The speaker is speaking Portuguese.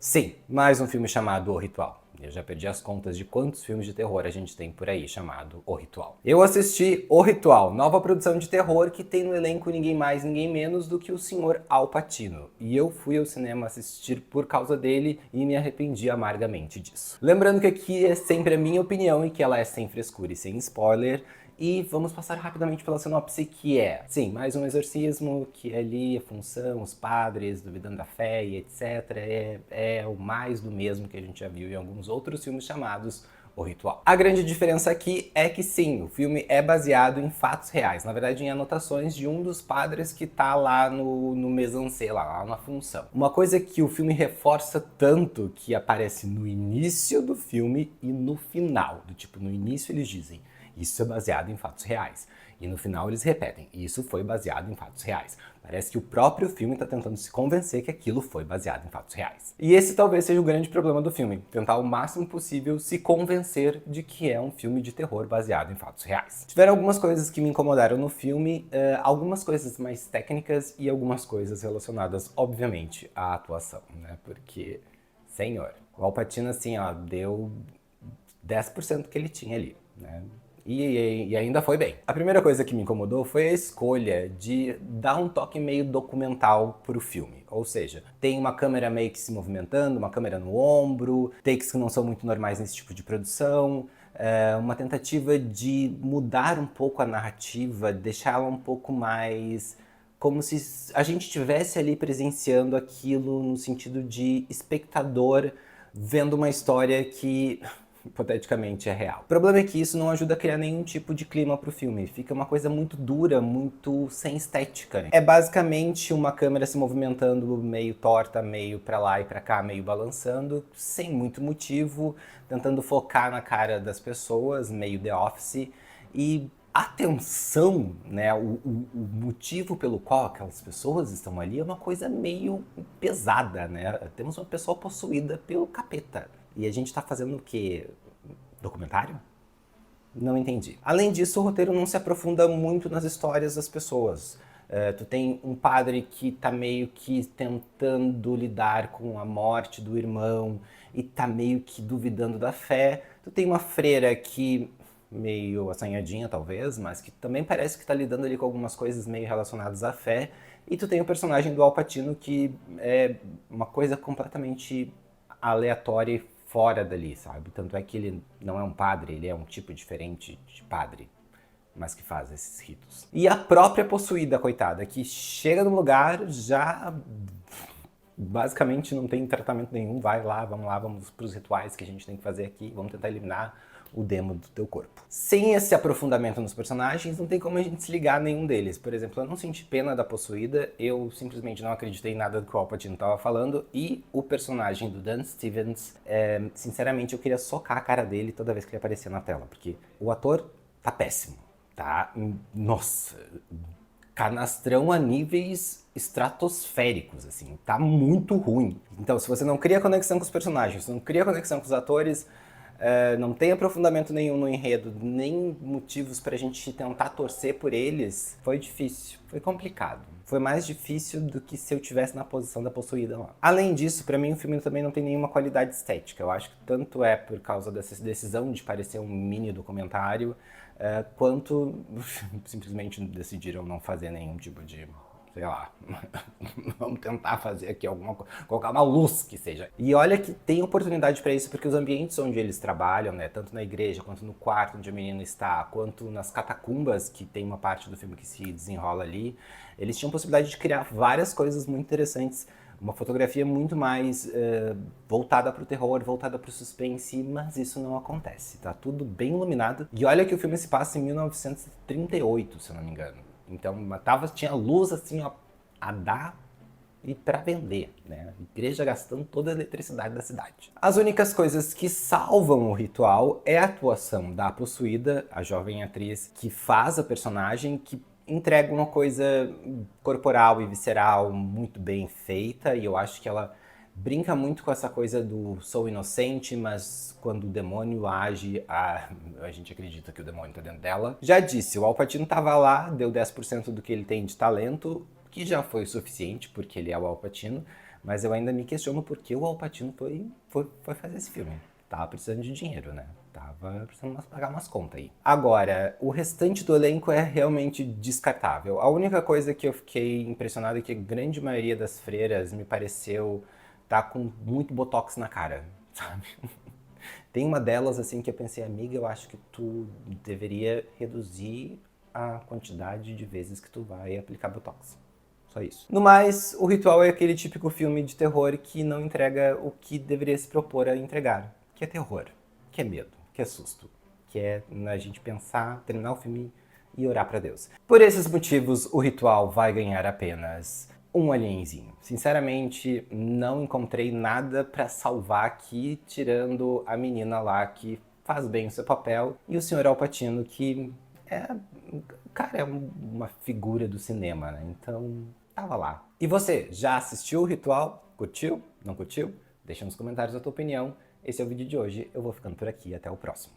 Sim, mais um filme chamado O Ritual. Eu já perdi as contas de quantos filmes de terror a gente tem por aí chamado O Ritual. Eu assisti O Ritual, nova produção de terror que tem no elenco ninguém mais, ninguém menos do que o senhor Al Pacino. E eu fui ao cinema assistir por causa dele e me arrependi amargamente disso. Lembrando que aqui é sempre a minha opinião e que ela é sem frescura e sem spoiler. E vamos passar rapidamente pela sinopse, que é, sim, mais um exorcismo, que é ali a função, os padres duvidando da fé e etc. É o mais do mesmo que a gente já viu em alguns outros filmes chamados O Ritual. A grande diferença aqui é que sim, o filme é baseado em fatos reais, na verdade em anotações de um dos padres que tá lá no mise-en-scène, lá na função. Uma coisa que o filme reforça tanto que aparece no início do filme e no final, do tipo, no início eles dizem: isso é baseado em fatos reais. E no final eles repetem: isso foi baseado em fatos reais. Parece que o próprio filme está tentando se convencer que aquilo foi baseado em fatos reais. E esse talvez seja o grande problema do filme: tentar o máximo possível se convencer de que é um filme de terror baseado em fatos reais. Tiveram algumas coisas que me incomodaram no filme, algumas coisas mais técnicas e algumas coisas relacionadas, obviamente, à atuação, né? Porque, senhor, o Al Pacino, assim, ó, deu 10% que ele tinha ali, né? E ainda foi bem. A primeira coisa que me incomodou foi a escolha de dar um toque meio documental pro filme. Ou seja, tem uma câmera meio que se movimentando, uma câmera no ombro, takes que não são muito normais nesse tipo de produção, uma tentativa de mudar um pouco a narrativa, deixá-la um pouco mais como se a gente estivesse ali presenciando aquilo no sentido de espectador vendo uma história que hipoteticamente é real. O problema é que isso não ajuda a criar nenhum tipo de clima pro filme. Fica uma coisa muito dura, muito sem estética. É basicamente uma câmera se movimentando meio torta, meio pra lá e pra cá, meio balançando, sem muito motivo, tentando focar na cara das pessoas, meio The Office, e a tensão, né, o motivo pelo qual aquelas pessoas estão ali é uma coisa meio pesada, né? Temos uma pessoa possuída pelo capeta. E a gente tá fazendo o quê? Documentário? Não entendi. Além disso, o roteiro não se aprofunda muito nas histórias das pessoas. Tu tem um padre que tá meio que tentando lidar com a morte do irmão e tá meio que duvidando da fé. Tu tem uma freira que, meio assanhadinha talvez, mas que também parece que tá lidando ali com algumas coisas meio relacionadas à fé. E tu tem o personagem do Al Pacino que é uma coisa completamente aleatória e fora dali, sabe? Tanto é que ele não é um padre, ele é um tipo diferente de padre, mas que faz esses ritos. E a própria possuída, coitada, que chega no lugar já basicamente não tem tratamento nenhum, vai lá, vamos pros rituais que a gente tem que fazer aqui, vamos tentar eliminar o demo do teu corpo. Sem esse aprofundamento nos personagens, não tem como a gente se ligar a nenhum deles. Por exemplo, eu não senti pena da possuída, eu simplesmente não acreditei em nada do que o Al Pacino estava falando, e o personagem do Dan Stevens, sinceramente, eu queria socar a cara dele toda vez que ele aparecia na tela, porque o ator tá péssimo, tá? Nossa, canastrão a níveis estratosféricos, assim, tá muito ruim. Então, se você não cria conexão com os personagens, se não cria conexão com os atores, não tem aprofundamento nenhum no enredo, nem motivos pra gente tentar torcer por eles, foi difícil, foi complicado. Foi mais difícil do que se eu tivesse na posição da possuída lá. Além disso, pra mim o filme também não tem nenhuma qualidade estética. Eu acho que tanto é por causa dessa decisão de parecer um mini documentário, quanto simplesmente decidiram não fazer nenhum tipo de, sei lá, vamos tentar fazer aqui alguma coisa, colocar uma luz que seja. E olha que tem oportunidade para isso, porque os ambientes onde eles trabalham, né, tanto na igreja, quanto no quarto onde a menina está, quanto nas catacumbas, que tem uma parte do filme que se desenrola ali, eles tinham possibilidade de criar várias coisas muito interessantes, uma fotografia muito mais voltada para o terror, voltada para o suspense, mas isso não acontece, tá tudo bem iluminado. E olha que o filme se passa em 1938, se eu não me engano. Então tinha luz assim, ó, a dar e para vender, né? A igreja gastando toda a eletricidade da cidade. As únicas coisas que salvam o ritual é a atuação da possuída, a jovem atriz que faz a personagem, que entrega uma coisa corporal e visceral muito bem feita, e eu acho que ela brinca muito com essa coisa do sou inocente, mas quando o demônio age, a gente acredita que o demônio tá dentro dela. Já disse, o Al Pacino tava lá, deu 10% do que ele tem de talento, que já foi suficiente, porque ele é o Al Pacino, Mas eu ainda me questiono por que o Al Pacino foi fazer esse filme. Tava precisando de dinheiro, né? Tava precisando pagar umas contas aí. Agora, o restante do elenco é realmente descartável. A única coisa que eu fiquei impressionado é que a grande maioria das freiras me pareceu tá com muito botox na cara, sabe? Tem uma delas, assim, que eu pensei, amiga, eu acho que tu deveria reduzir a quantidade de vezes que tu vai aplicar botox. Só isso. No mais, O Ritual é aquele típico filme de terror que não entrega o que deveria se propor a entregar. Que é terror, que é medo, que é susto, que é a gente pensar, terminar o filme e orar pra Deus. Por esses motivos, O Ritual vai ganhar apenas um alienzinho. Sinceramente, não encontrei nada pra salvar aqui, tirando a menina lá que faz bem o seu papel e o Sr. Al Pacino, que é, cara, é uma figura do cinema, né? Então, tava lá. E você, já assistiu O Ritual? Curtiu? Não curtiu? Deixa nos comentários a tua opinião. Esse é o vídeo de hoje, eu vou ficando por aqui, até o próximo.